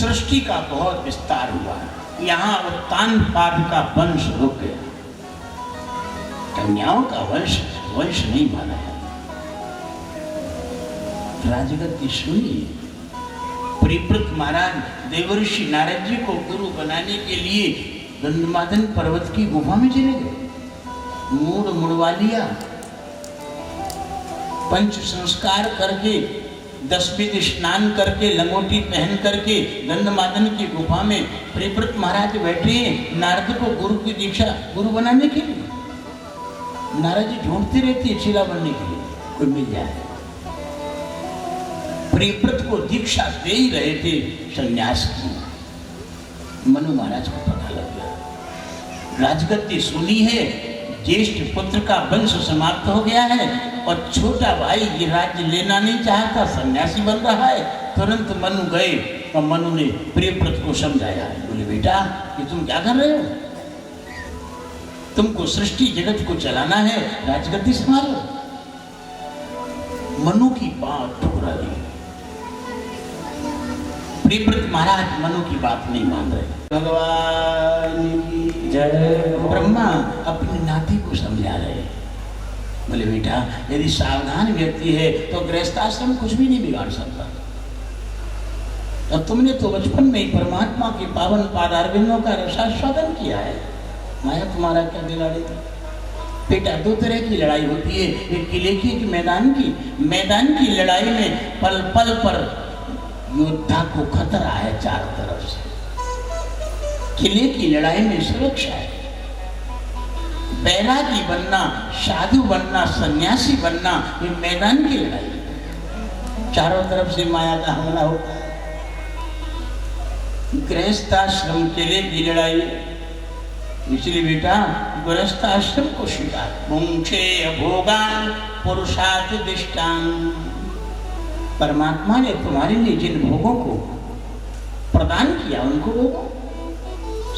सृष्टि का बहुत विस्तार हुआ, यहाँ उत्तानपाद का वंश रुक गया, कन्याओं का वंश नहीं माना है। राजगद्दी सुनिए, परिव्रत महाराज देवर्षि नारद जी को गुरु बनाने के लिए गंधमादन पर्वत की गुफा में चले गए। मूड मुड़वा लिया, पंच संस्कार करके, 10 विध स्नान करके, लंगोटी पहन करके गंधमादन की गुफा में परिव्रत महाराज बैठे हैं नारद को गुरु की दीक्षा, गुरु बनाने के लिए। नारद जी ढूंढते रहते चेला बनने के लिए, कोई मिल जाए। परिव्रत को दीक्षा दे ही रहे थे संन्यास की। मनु महाराज को पता लग गया, राजगद्दी सुनी है, ज्येष्ठ पुत्र का वंश समाप्त हो गया है और छोटा भाई ये राज्य लेना नहीं चाहता, सन्यासी बन रहा है। तुरंत मनु गए और मनु ने परिव्रत को समझाया, बोले बेटा ये तुम क्या कर रहे हो, तुमको सृष्टि जगत को चलाना है, राजगद्दी संभालो। मनु की बात ठुकरा दी। परिव्रत महाराज मनु की बात नहीं मान रहे। भगवान की जय। ब्रह्मा अपने नाती को समझा रहे, बोले बेटा यदि सावधान व्यक्ति है तो गृहस्थाश्रम कुछ भी नहीं बिगाड़ सकता। और तुमने तो बचपन में ही परमात्मा के पावन पादारविंदों का रसास्वादन किया है, माया तुम्हारा क्या बिगाड़ेगा। बेटा दो तरह की लड़ाई होती है, एक किले की, एक मैदान की। मैदान की लड़ाई में पल पल पर योद्धा को खतरा है चारों तरफ से, किले की लड़ाई में सुरक्षा है। बैरागी बनना, साधु बनना, सन्यासी बनना, ये मैदान की लड़ाई, चारों तरफ से माया का हमला होता है। गृहस्थाश्रम किले की लड़ाई, इसलिए बेटा गृहस्थाश्रम को स्वीकार। मुंक्षे भोगान पुरुषार्थ दिष्टान, परमात्मा ने तुम्हारे लिए जिन भोगों को प्रदान किया उनको भोगो।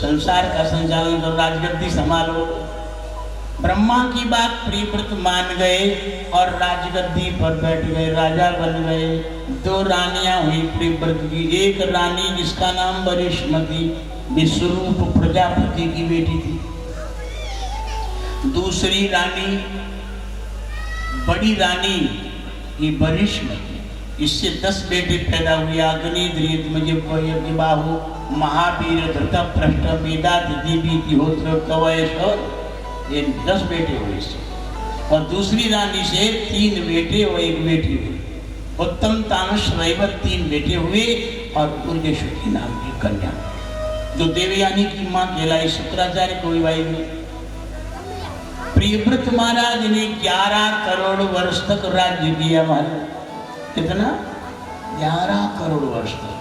संसार का संचालन तो राजगद्दी संभालो। ब्रह्मा की बात परिव्रत मान गए और राजगद्दी पर बैठ गए, राजा बन गए। 2 रानियां हुई परिव्रत की, एक रानी जिसका नाम वरिष्मती विश्वरूप प्रजापति की बेटी थी, दूसरी रानी बड़ी रानी ये वरिष्मती, इससे 10 बेटे पैदा हुए। अग्नि द्रियत बाहु महावीर धृतपृष्ठ वेदात दीपी होत्र कवयश, ये 10 बेटे हुए इससे। और दूसरी रानी से 3 बेटे और 1 बेटी हुई। उत्तम तामस रैवत 3 बेटे हुए और पूर्णेश्वरी नाम की कन्या, जो देवयानी की मां कहलाई, शुक्राचार्य को विवाही हुई। परिव्रत महाराज ने 11 करोड़ वर्ष तक राज्य किया। महाराज कितना? 11 करोड़ वर्ष तक।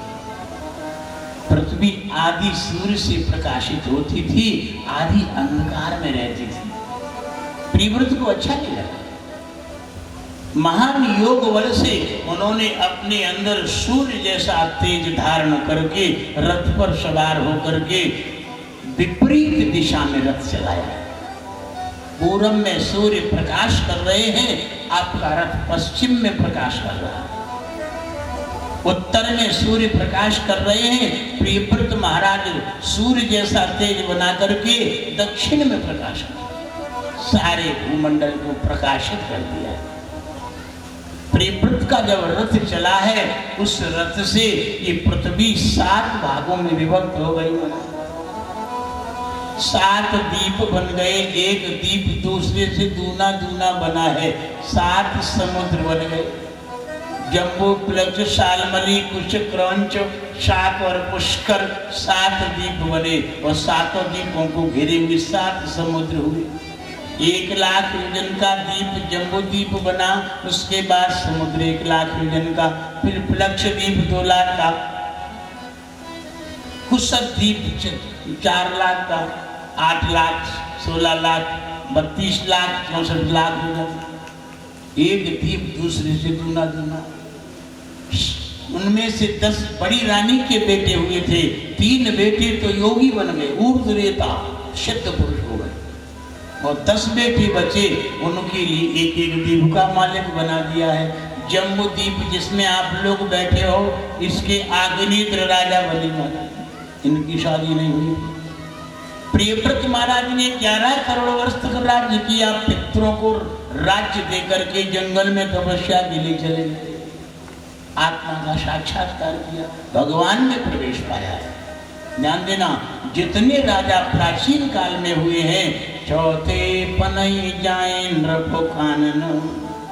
पृथ्वी आदि सूर्य से प्रकाशित होती थी, आदि अंधकार में रहती थी। परिव्रत को अच्छा नहीं लगा। महान योग बल से उन्होंने अपने अंदर सूर्य जैसा तेज धारण करके रथ पर सवार होकर के विपरीत दिशा में रथ चलाया। पूरब में सूर्य प्रकाश कर रहे हैं, आपका रथ पश्चिम में प्रकाश कर रहा है। उत्तर में सूर्य प्रकाश कर रहे हैं, परिव्रत महाराज सूर्य जैसा तेज बना करके दक्षिण में प्रकाश कर, सारे भूमंडल को प्रकाशित कर दिया। परिव्रत का जब रथ चला है, उस रथ से ये पृथ्वी 7 भागों में विभक्त हो गई। 7 द्वीप बन गए, एक द्वीप दूसरे से दूना दूना बना है। 7 समुद्र बन गए, जम्बू प्लक्ष शालमली कुश क्रंच शाक और पुष्कर 7 द्वीप बने और 7 द्वीपों को घेरे हुए 7 समुद्र हुए। 1 लाख योजन का द्वीप जम्बू द्वीप बना, उसके बाद समुद्र 1 लाख योजन का, फिर प्लक्ष द्वीप 2 लाख का, कुशक द्वीप 4 लाख का, 8 लाख 16 लाख 32 लाख 64 लाख योजन। एक द्वीप दूसरे से दूना दूना। उनमें से 10 बड़ी रानी के बेटे हुए थे, 3 बेटे तो योगी बन गए, ऊर्ध्वरेता सिद्ध पुरुष हो गए, और 10 बेटे बचे, उनके लिए एक एक द्वीप का मालिक बना दिया है। जम्बूद्वीप जिसमें आप लोग बैठे हो, इसके आग्नेत्र राजा बलि महाराज, इनकी शादी नहीं हुई। प्रियव्रत महाराज ने 11 करोड़ वर्ष तक राज्य किया, पितरों को राज्य देकर के जंगल में तपस्या के लिए चले गए, आत्मा का साक्षात्कार किया, भगवान में प्रवेश पाया है। ध्यान देना, जितने राजा प्राचीन काल में हुए हैं, चौथे पनई जाए नृप कानन,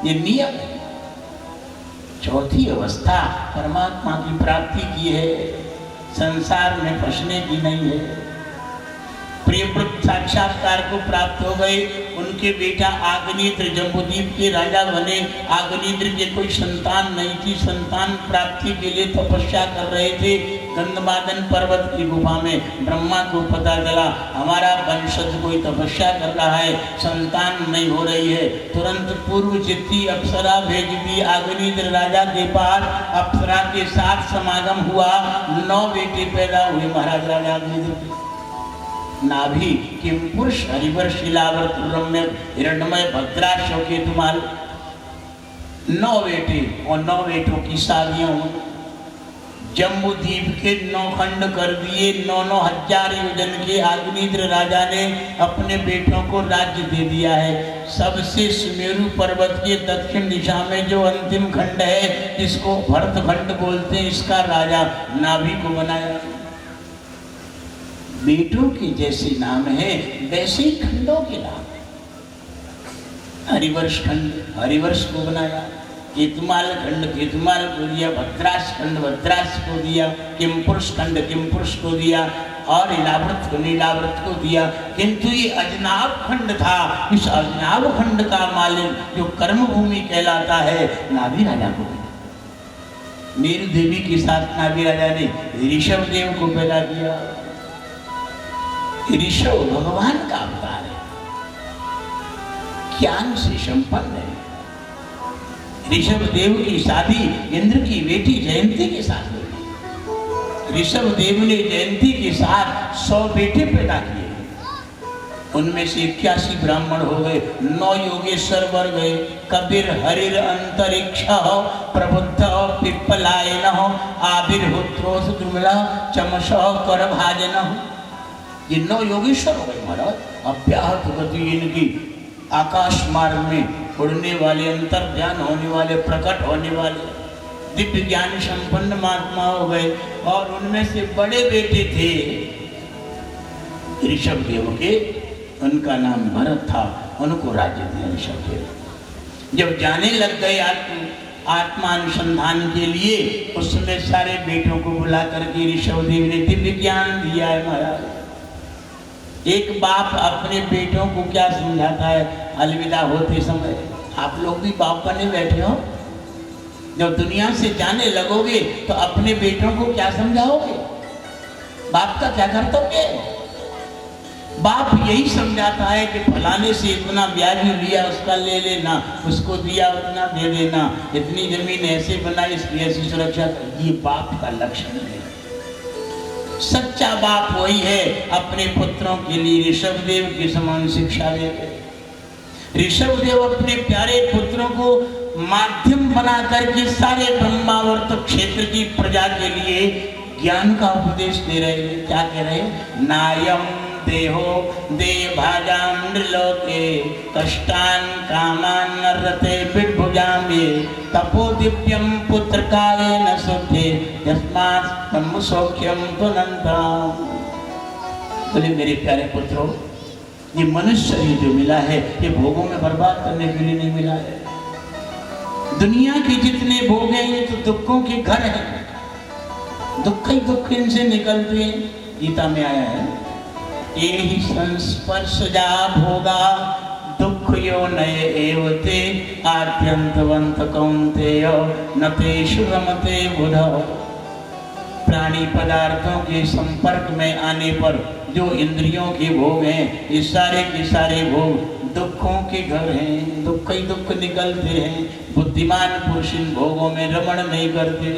ये नियम है। चौथी अवस्था परमात्मा की प्राप्ति की है, संसार में फंसने की नहीं है। प्रियव्रत साक्षात्कार को प्राप्त हो गए, उनके बेटा आग्नेत्र जम्बूद्वीप के राजा बने। आग्नेत्र के कोई संतान नहीं थी, संतान प्राप्ति के लिए तपस्या कर रहे थे गंधमादन पर्वत की गुफा में। ब्रह्मा को पता चला हमारा वंशज कोई तपस्या कर रहा है, संतान नहीं हो रही है। तुरंत पूर्व चित्ती अप्सरा भेज दी आग्नेत्र राजा के पास, अप्सरा के साथ समागम हुआ, 9 बेटे पैदा हुए महाराज राजा आग्नेत्र। नाभि किम पुरुष हरिवर शिलावर्त रम्य हिरण्मय भद्राक्ष केतुमाल, 9 बेटे और 9 बेटों की शादियां हुई। जम्बूद्वीप के 9 खंड कर दिए, 9-9 हजार योजन के आग्नेत्र राजा ने अपने बेटों को राज्य दे दिया है। सबसे सुमेरु पर्वत के दक्षिण दिशा में जो अंतिम खंड है, इसको भरत खंड बोलते हैं, इसका राजा नाभि को बनाया। बेटों के जैसे नाम है वैसे ही खंडों के नाम है। हरिवर्ष खंड हरिवर्ष को बनाया, केतुमाल खंड केतुमाल को दिया, भद्रास खंड भद्रास को दिया, किमपुरुष खंड किमपुरुष को दिया और नीलावृत को नीलावृत को दिया। किंतु ये अजनाब खंड था, इस अजनाब खंड का मालिक जो कर्म भूमि कहलाता है, नाभि राजा को दिया। नील देवी के साथ नाभि राजा ने ऋषभ देव को पैदा किया। ऋषभ भगवान का अवतार है, ज्ञान से संपन्न है। ऋषभ देव की शादी इंद्र की बेटी जयंती के साथ हुई। ऋषभ देव ने जयंती के साथ 100 बेटे पैदा किए, उनमें से 81 ब्राह्मण हो गए, 9 योगेश्वर बर गए। कबीर हरिर अंतरिक्ष प्रबुद्ध पिप्पलायन आविर्होत्रोस द्रुमला चमश कर भाजन, ये 9 योगेश्वर हो गए महाराज। अव्याहत गति इनकी, आकाश मार्ग में उड़ने वाले, अंतर ध्यान होने वाले, प्रकट होने वाले दिव्य ज्ञान संपन्न महात्मा हो गए। और उनमें से बड़े बेटे थे ऋषभ देव के, उनका नाम भरत था, उनको राज्य दिया ऋषभ देव। जब जाने लग गए आत्मानुसंधान के लिए, उसमें सारे बेटों को बुला करके ऋषभ देव ने दिव्य ज्ञान दिया है महाराज। एक बाप अपने बेटों को क्या समझाता है अलविदा होते समय? आप लोग भी बाप बने बैठे हो, जब दुनिया से जाने लगोगे तो अपने बेटों को क्या समझाओगे? बाप का क्या कर्तव्य है? बाप यही समझाता है कि फलाने से इतना ब्याज लिया, उसका ले लेना, उसको दिया उतना दे देना, इतनी जमीन ऐसे बनाई, इसकी ऐसी सुरक्षा। ये बाप का लक्षण है। सच्चा बाप वही है, अपने पुत्रों के लिए ऋषभदेव के समान शिक्षा देते। ऋषभदेव अपने प्यारे पुत्रों को माध्यम बनाकर के सारे ब्रह्मावर्त क्षेत्र की प्रजा के लिए ज्ञान का उपदेश दे रहे हैं। क्या कह रहे हैं? नायम देहो देभाजाम नृलोके कष्टान कामान नरते विभुजामे तपो दिव्यम पुत्रकाये न सुद्धे यस्मात् ब्रह्म सौख्यम तुनंतम। बोले मेरे प्यारे पुत्रों, ये मनुष्य शरीर जो मिला है, ये भोगों में बर्बाद करने के लिए नहीं मिला है। दुनिया के जितने भोग हैं ये तो दुखों के घर हैं, दुख ही दुख इनसे निकलते हैं। गीता में आया है, एहि संस्पर्शजा भोगा दुख यो नये एवते आद्यंतवंत कौन्तेय न तेषु रमते बुधा। प्राणी पदार्थों के संपर्क में आने पर जो इंद्रियों के भोग हैं, ये सारे के सारे भोग दुखों के घर हैं, दुख ही दुख निकलते हैं। बुद्धिमान पुरुष इन भोगों में रमण नहीं करते।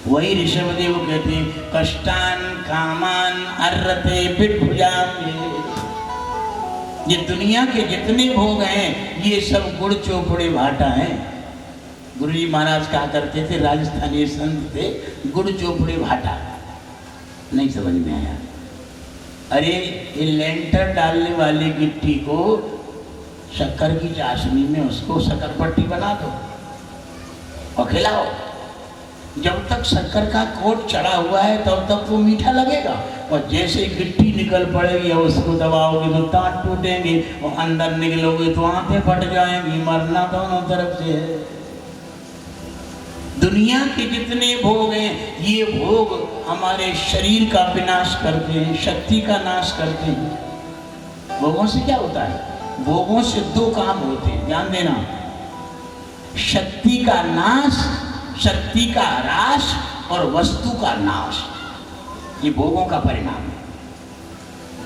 वही ऋषभदेव कहते कष्टान कामान अर्रते विभुजामे। ये दुनिया के जितने भोग हैं ये सब गुड़ चोपड़े भाटा हैं, गुरु जी महाराज कहा करते थे, राजस्थानी संत थे, गुड़ चोपड़े भाटा। नहीं समझ में आया? अरे ये लेंटर डालने वाली गिट्टी को शक्कर की चाशनी में उसको शक्कर पट्टी बना दो और खिलाओ। जब तक शक्कर का कोट चढ़ा हुआ है तब तक वो मीठा लगेगा, और जैसे गिट्टी निकल पड़ेगी और उसको दबाओगे तो दांत टूटेंगे, और अंदर निकलोगे तो आंखें फट जाएंगी। मरना दोनों तरफ से है। दुनिया के जितने भोग हैं, ये भोग हमारे शरीर का विनाश करते हैं, शक्ति का नाश करते हैं। भोगों से क्या होता है? भोगों से दो काम होते हैं, ध्यान देना। शक्ति का नाश, शक्ति का ह्रास और वस्तु का नाश, ये भोगों का परिणाम है।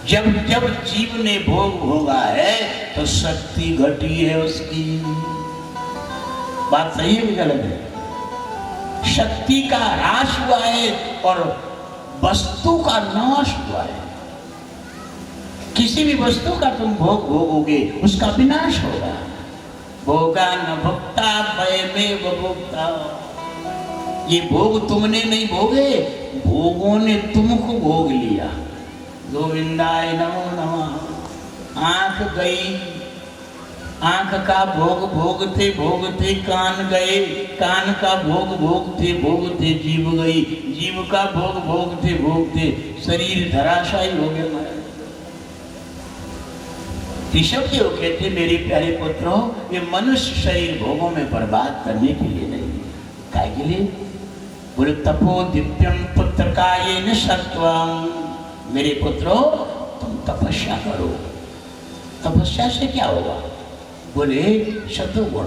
जब जब जीव ने भोग भोगा है तो शक्ति घटी है उसकी। बात सही है कि गलत है? शक्ति का ह्रास हुआ है और वस्तु का नाश हुआ है। किसी भी वस्तु का तुम भोग भोगोगे उसका विनाश होगा। भोगा न भुक्ता भय में भुक्ता। ये भोग तुमने नहीं भोगे, भोगों ने तुमको भोग लिया। गोविंदाय नमो नमः। आंख गई, आंख का भोग भोगते भोगते कान गए, कान का भोग भोगते भोगते जीभ गई, जीभ का भोग भोगते भोगते शरीर धराशायी हो गया। ऋषभ देव कहते, मेरे प्यारे पुत्रों, ये मनुष्य शरीर भोगों में बर्बाद करने के लिए नहीं है। काय के लिए? बोले तपो दिव्यम पुत्र कायेन सत्वम। मेरे पुत्रों, तुम तपस्या करो। तपस्या से क्या होगा? बोले शत्रुगुण,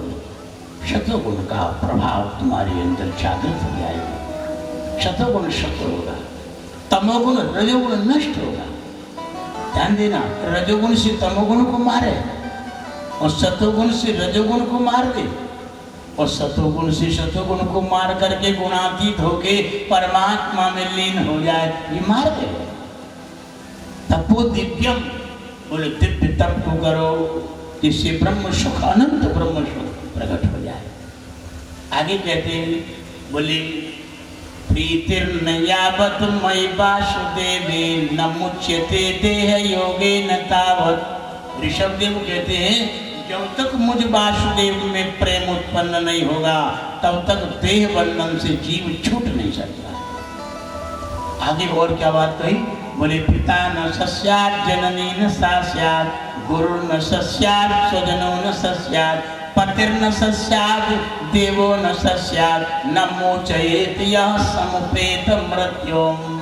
शत्रुगुण का प्रभाव तुम्हारे अंदर जागृत हो जाएगा। शत्रुगुण शत्रु होगा, तमोगुण रजोगुण नष्ट होगा। ध्यान देना, रजोगुण से तमोगुण को मारे और सतोगुण से रजोगुण को मार दे, और सतोगुण से शत्रुगुण को मार करके गुणातीत होके परमात्मा में लीन हो जाए, ये मार दे। तपो दिव्यम, बोले दिव्य तप को करो जिससे ब्रह्म सुख, अनंत ब्रह्म सुख प्रकट हो जाए। आगे कहते हैं, बोले प्रीतिर्न यावत् मयि वासुदेवे न मुच्यते देह योगेन तावत्। ऋषभ देव कहते हैं, जब तक मुझ वासुदेव में प्रेम उत्पन्न नहीं होगा तब तक देह बंधन से जीव छूट नहीं सकता। आगे और क्या बात कही? बोले पिता न सस्यात् जननी न सा स्यात्, गुरु न सस्यात् स्वजनो न सस्यात्, पतिर्न सस्यात् देवो न सस्यात्, न मोचयेत् यः समुपेत मृत्युम्।